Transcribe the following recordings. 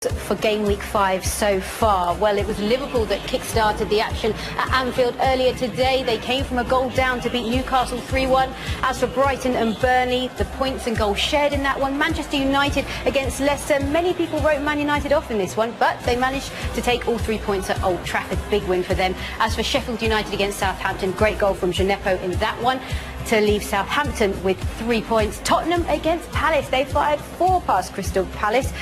For game week 5 so far. Well, it was Liverpool that kick-started the action at Anfield earlier today. They came from a goal down to beat Newcastle 3-1. As for Brighton and Burnley, the points and goals shared in that one. Manchester United against Leicester. Many people wrote Man United off in this one, but they managed to take all 3 points at Old Trafford. Big win for them. As for Sheffield United against Southampton, great goal from Gineppo in that one to leave Southampton with 3 points. Tottenham against Palace. They fired 4 past Crystal Palace.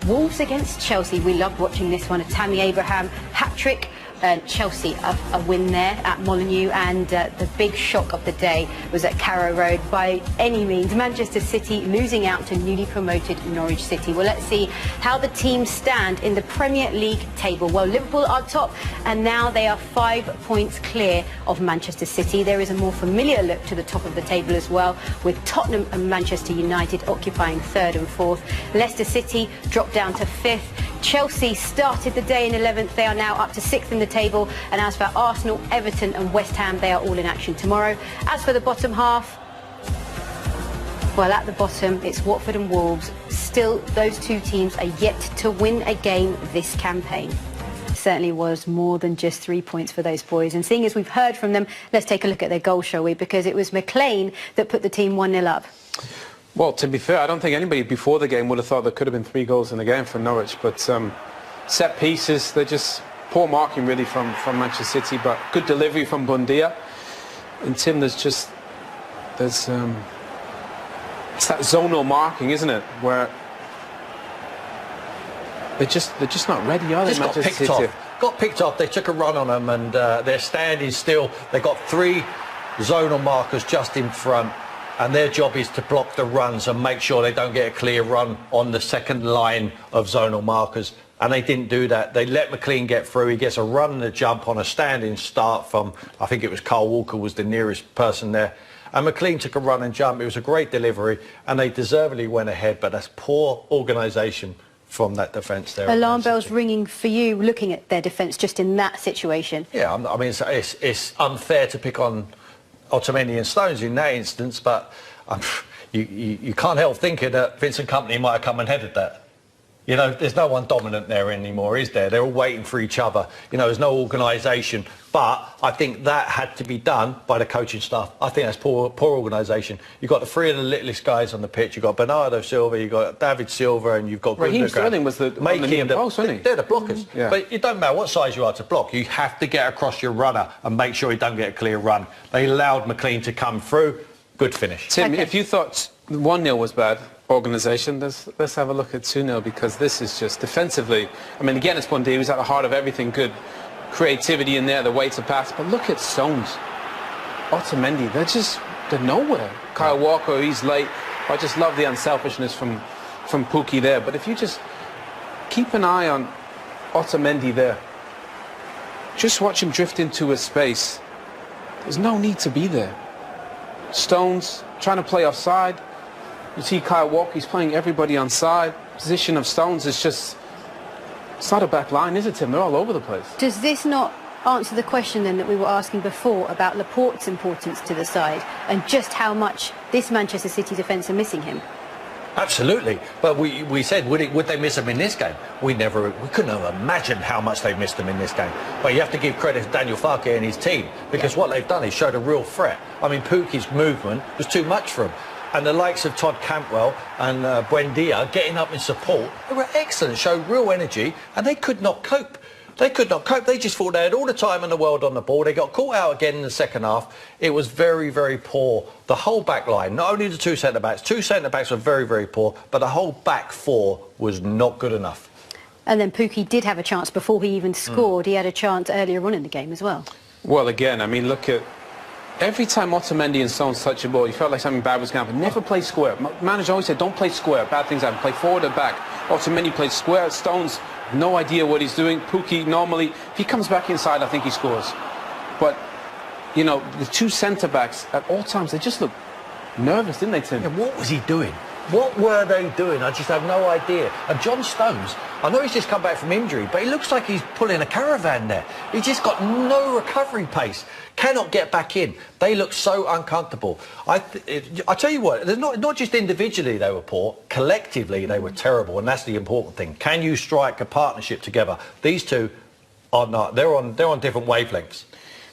Wolves against Chelsea. We loved watching this one. A Tammy Abraham hat-trick. Chelsea a win there at Molineux, and the big shock of the day was at Carrow Road. By any means, Manchester City losing out to newly promoted Norwich City. Well, let's see how the teams stand in the Premier League table. Well, Liverpool are top, and now they are 5 points clear of Manchester City. There is a more familiar look to the top of the table as well, with Tottenham and Manchester United occupying 3rd and 4th. Leicester City dropped down to 5th. Chelsea started the day in 11th. They are now up to 6th in the table. And as for Arsenal, Everton and West Ham, they are all in action tomorrow. As for the bottom half, well, at the bottom, it's Watford and Wolves. Still, those 2 teams are yet to win a game this campaign. Certainly was more than just 3 points for those boys. And seeing as we've heard from them, let's take a look at their goal, shall we? Because it was McLean that put the team 1-0 up. Well, to be fair, I don't think anybody before the game would have thought there could have been 3 goals in the game for Norwich. But set pieces, they're just poor marking really from Manchester City, but good delivery from Bundia. And Tim, there's it's that zonal marking, isn't it? Where they're just not ready, are they? Just got picked off. They took a run on them, and they're standing still. They got 3 zonal markers just in front. And their job is to block the runs and make sure they don't get a clear run on the second line of zonal markers. And they didn't do that. They let McLean get through. He gets a run and a jump on a standing start from, I think it was Carl Walker was the nearest person there. And McLean took a run and jump. It was a great delivery, and they deservedly went ahead. But that's poor organisation from that defence there. Alarm bells ringing for you looking at their defence just in that situation. Yeah, I mean, it's unfair to pick on Otamendi and Stones in that instance, but you can't help thinking that Vincent Kompany might have come and headed that. You know, there's no one dominant there anymore, is there? They're all waiting for each other. You know, there's no organisation. But I think that had to be done by the coaching staff. I think that's poor organisation. You've got the 3 of the littlest guys on the pitch. You've got Bernardo Silva, you've got David Silva, and you've got Raheem Sterling was the post, wasn't he? They're the blockers. Yeah. But it don't matter what size you are to block. You have to get across your runner and make sure he don't get a clear run. They allowed McLean to come through. Good finish. Tim, if you thought 1-0 was bad organisation, let's have a look at 2-0, because this is just defensively. I mean, again, it's Bundia who's at the heart of everything. Good creativity in there, the way to pass. But look at Stones, Otamendi, they're nowhere. Kyle Walker, he's late. I just love the unselfishness from Pukki there. But if you just keep an eye on Otamendi there, just watch him drift into a space. There's no need to be there. Stones trying to play offside. You see Kyle Walker, he's playing everybody on side. Position of Stones is just, it's not a back line, is it, Tim? They're all over the place. Does this not answer the question then that we were asking before about Laporte's importance to the side and just how much this Manchester City defence are missing him? Absolutely, but we said would they miss him in this game? We couldn't have imagined how much they missed him in this game. But you have to give credit to Daniel Farke and his team, because what they've done is showed a real threat. I mean, Pukki's movement was too much for him. And the likes of Todd Cantwell and Buendia getting up in support, they were excellent, showed real energy, and they could not cope. They could not cope. They just thought they had all the time in the world on the ball. They got caught out again in the second half. It was very, very poor. The whole back line, not only the 2 centre-backs, 2 centre-backs were very, very poor, but the whole back 4 was not good enough. And then Pukki did have a chance before he even scored. He had a chance earlier on in the game as well. Well, again, I mean, look at every time Otamendi and Stones touch the ball, you felt like something bad was going to happen. Never play square. Manager always said, don't play square. Bad things happen. Play forward or back. Otamendi plays square. Stones, no idea what he's doing. Pukki, normally, if he comes back inside, I think he scores. But, you know, the 2 centre-backs, at all times, they just look nervous, didn't they, Tim? Yeah, what was he doing? What were they doing? I just have no idea. And John Stones, I know he's just come back from injury, but he looks like he's pulling a caravan there. He's just got no recovery pace. Cannot get back in. They look so uncomfortable. I tell you what, not just individually they were poor, collectively they were terrible, and that's the important thing. Can you strike a partnership together? These two are not. They're on different wavelengths.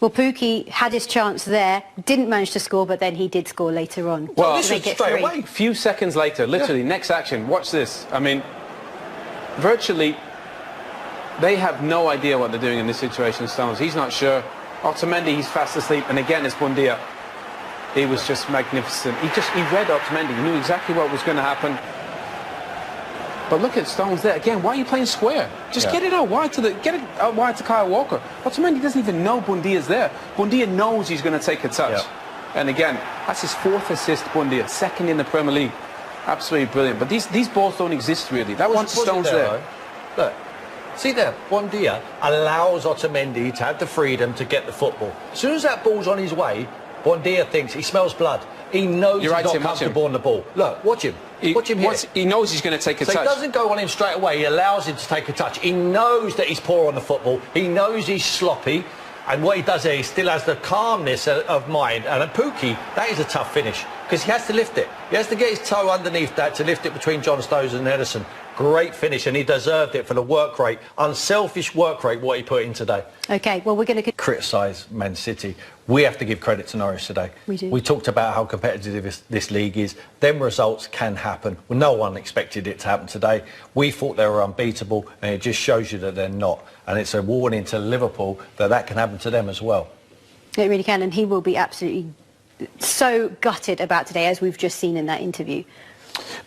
Well, Pukki had his chance there, didn't manage to score, but then he did score later on. Well, this was straight away. A few seconds later, literally, next action, watch this. I mean, virtually, they have no idea what they're doing in this situation, Stones. He's not sure. Otamendi, he's fast asleep, and again, it's Buendia. He was just magnificent. He read Otamendi. He knew exactly what was going to happen. But look at Stones there again. Why are you playing square? Just get it out wide to Kyle Walker. Otamendi doesn't even know Buendia's there. Buendia knows he's going to take a touch. And again, that's his 4th assist, Buendia, 2nd in the Premier League. Absolutely brilliant. But these balls don't exist really. That was Stones there. Look, see there, Buendia allows Otamendi to have the freedom to get the football. As soon as that ball's on his way, Buendia thinks he smells blood. He knows he's not comfortable on the ball. Look, watch him. Watch him here. He knows he's going to take a touch. So he doesn't go on him straight away. He allows him to take a touch. He knows that he's poor on the football. He knows he's sloppy. And what he does there, he still has the calmness of mind. And at Pukki, that is a tough finish because he has to lift it. He has to get his toe underneath that to lift it between John Stones and Ederson. Great finish, and he deserved it for the work rate, unselfish work rate, what he put in today. OK, well, we're going to criticise Man City. We have to give credit to Norwich today. We do. We talked about how competitive this league is. Them results can happen. Well, no one expected it to happen today. We thought they were unbeatable, and it just shows you that they're not. And it's a warning to Liverpool that can happen to them as well. It really can, and he will be absolutely so gutted about today, as we've just seen in that interview.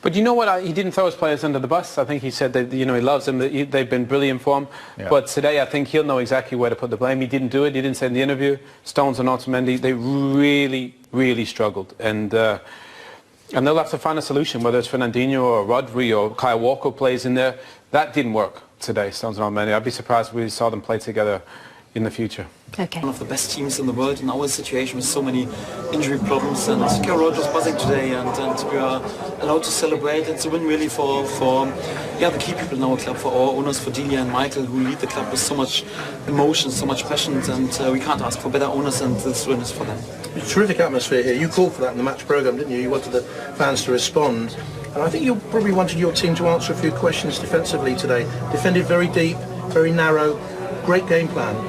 But you know what? He didn't throw his players under the bus. I think he said that he loves them. They've been brilliant for him. Yeah. But today, I think he'll know exactly where to put the blame. He didn't do it. He didn't say in the interview. Stones and Otamendi, they really, really struggled, and they'll have to find a solution. Whether it's Fernandinho or Rodrigo or Kyle Walker plays in there, that didn't work today. Stones and Otamendi. I'd be surprised if we saw them play together in the future. Okay. One of the best teams in the world in our situation with so many injury problems, and Carol was buzzing today, and we are allowed to celebrate. It's a win really for the key people in our club, for our owners, for Delia and Michael, who lead the club with so much emotion, so much passion, and we can't ask for better owners, and this win is for them. It's a terrific atmosphere here. You called for that in the match programme, didn't you? You wanted the fans to respond, and I think you probably wanted your team to answer a few questions defensively today. Defended very deep, very narrow, great game plan.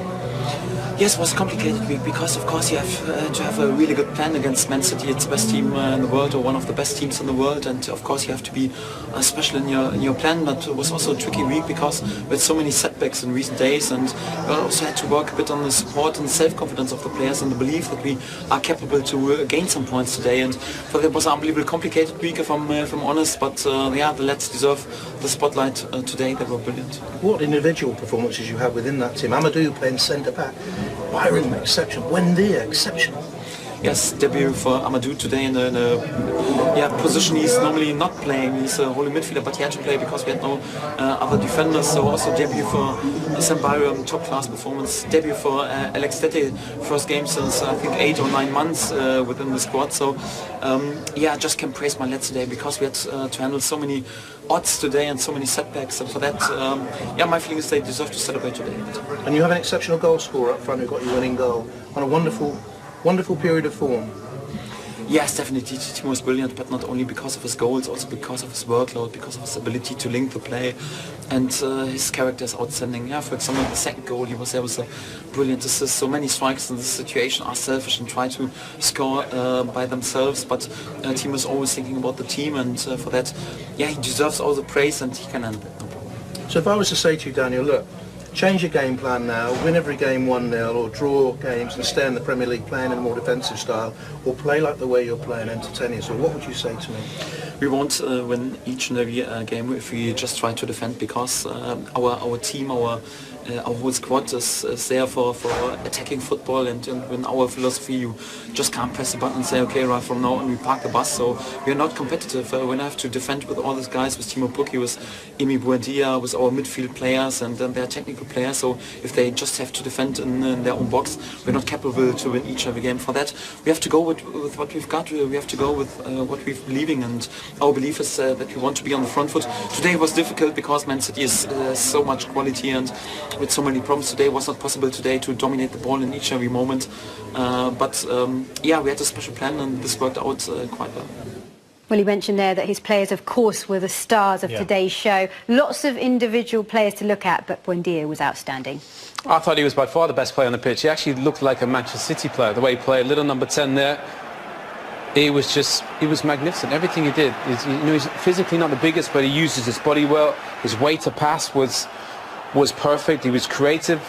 Yes, it was a complicated week because, of course, you have to have a really good plan against Man City. It's the best team in the world, or one of the best teams in the world, and of course you have to be special in your plan. But it was also a tricky week because we had so many setbacks in recent days, and we also had to work a bit on the support and self-confidence of the players and the belief that we are capable to gain some points today. And so it was an unbelievably complicated week, if I'm honest. But the lads deserve the spotlight today. They were brilliant. What individual performances you have within that team? Amadou playing centre back. Byron, exceptional. Buendia, exceptional. Yes, debut for Amadou today in a position he's normally not playing. He's a holding midfielder, but he had to play because we had no other defenders. So also debut for Sam Byron, top class performance. Debut for Alex Tete, first game since I think 8 or 9 months within the squad. So I just can praise my lads today because we had to handle so many odds today and so many setbacks, and for that, my feeling is they deserve to celebrate today. And you have an exceptional goal scorer up front who got your winning goal on a wonderful period of form. Yes, definitely. Timo was brilliant, but not only because of his goals, also because of his workload, because of his ability to link the play, and his character is outstanding. Yeah, for example, the second goal, he was there with a brilliant assist. So many strikers in this situation are selfish and try to score by themselves, but Timo is always thinking about the team, and for that, he deserves all the praise, and he can handle it. No problem. So if I was to say to you, Daniel, look, change your game plan now, win every game 1-0, or draw games and stay in the Premier League playing in a more defensive style, or play like the way you're playing, entertaining. So what would you say to me? We won't win each and every game if we just try to defend, because our team, our our whole squad is there for attacking football, and in our philosophy you just can't press the button and say, okay, right from now on we park the bus. So we are not competitive. When I have to defend with all these guys, with Timo Pukki, with Emi Buendia, with our midfield players and their technical players, so if they just have to defend in their own box, we're not capable to win each every game. For that we have to go with what we've got. We have to go with what we're believing, and our belief is that we want to be on the front foot. Today it was difficult because Man City is so much quality, and with so many problems today, it was not possible today to dominate the ball in each every moment. But yeah, we had a special plan, and this worked out quite well. Well, he mentioned there that his players, of course, were the stars of today's show. Lots of individual players to look at, but Buendia was outstanding. I thought he was by far the best player on the pitch. He actually looked like a Manchester City player, the way he played. Little number 10 there. He was magnificent. Everything he did. He's physically not the biggest, but he uses his body well. His way to pass was perfect. He was creative.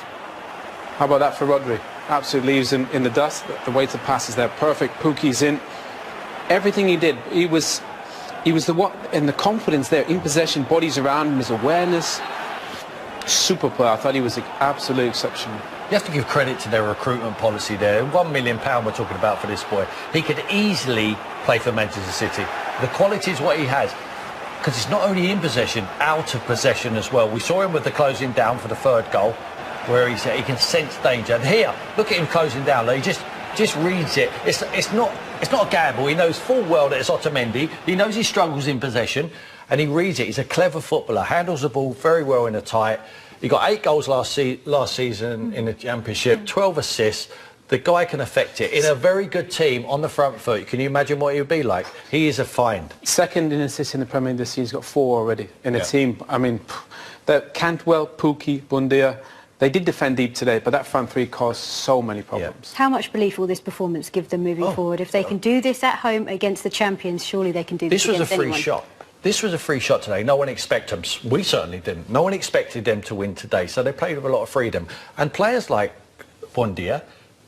How about that for Rodrigo? Absolutely leaves him in the dust. The way to pass is there. Perfect. Pukki's in. Everything he did, he was the one, and the confidence there in possession, bodies around him, his awareness. Super player. I thought he was absolutely exceptional. You have to give credit to their recruitment policy there. £1 million we're talking about for this boy. He could easily play for Manchester City. The quality is what he has, because it's not only in possession, out of possession as well. We saw him with the closing down for the third goal, where he can sense danger. And here, look at him closing down. He just reads it. It's not a gamble. He knows full well that it's Otamendi. He knows he struggles in possession, and he reads it. He's a clever footballer. Handles the ball very well in the tight. He got 8 goals last season in the Championship, 12 assists. The guy can affect it. In a very good team on the front foot, can you imagine what he would be like? He is a find. Second in assists in the Premier League this year. He's got 4 already in a team. I mean, the Cantwell, Pukki, Buendia, they did defend deep today, but that front three caused so many problems. How much belief will this performance give them moving forward? If they can do this at home against the champions, surely they can do this against anyone. This was a free shot. This was a free shot today. No one expected them. We certainly didn't. No one expected them to win today, so they played with a lot of freedom. And players like Buendia,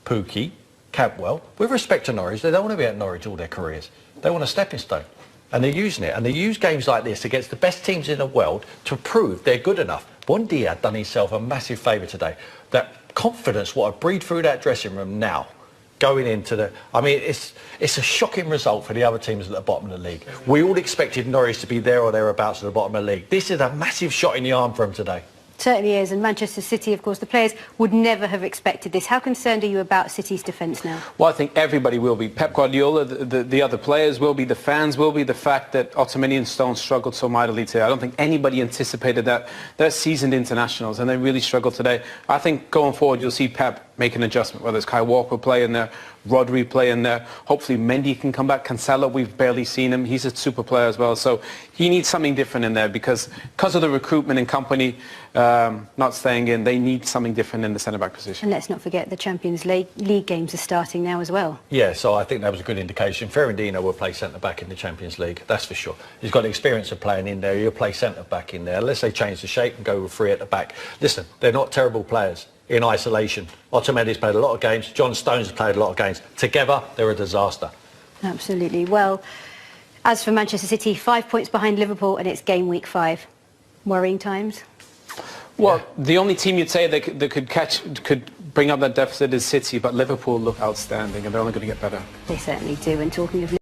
Pukki, Cantwell, with respect to Norwich, they don't want to be at Norwich all their careers. They want a stepping stone. And they're using it. And they use games like this against the best teams in the world to prove they're good enough. Buendia done himself a massive favour today. That confidence, what I breathe through that dressing room now, going into the... I mean, it's a shocking result for the other teams at the bottom of the league. We all expected Norwich to be there or thereabouts at the bottom of the league. This is a massive shot in the arm for him today. Certainly is, and Manchester City, of course, the players would never have expected this. How concerned are you about City's defence now? Well, I think everybody will be. Pep Guardiola, the other players will be, the fans will be. The fact that Otamendi and Stones struggled so mightily today, I don't think anybody anticipated that. They're seasoned internationals, and they really struggled today. I think going forward, you'll see Pep make an adjustment, whether it's Kyle Walker playing there, Rodrigo playing there. Hopefully Mendy can come back. Cancelo, we've barely seen him. He's a super player as well. So he needs something different in there because of the recruitment and company not staying in, they need something different in the centre-back position. And let's not forget the Champions League games are starting now as well. Yeah, so I think that was a good indication. Ferrandino will play centre-back in the Champions League, that's for sure. He's got the experience of playing in there. He'll play centre-back in there. Unless they change the shape and go with 3 at the back. Listen, they're not terrible players in isolation. Otamendi's played a lot of games. John Stones has played a lot of games. Together, they're a disaster. Absolutely. Well, as for Manchester City, 5 points behind Liverpool, and it's game week 5. Worrying times? Well, the only team you'd say that could bring up that deficit is City, but Liverpool look outstanding, and they're only going to get better. They certainly do. And talking of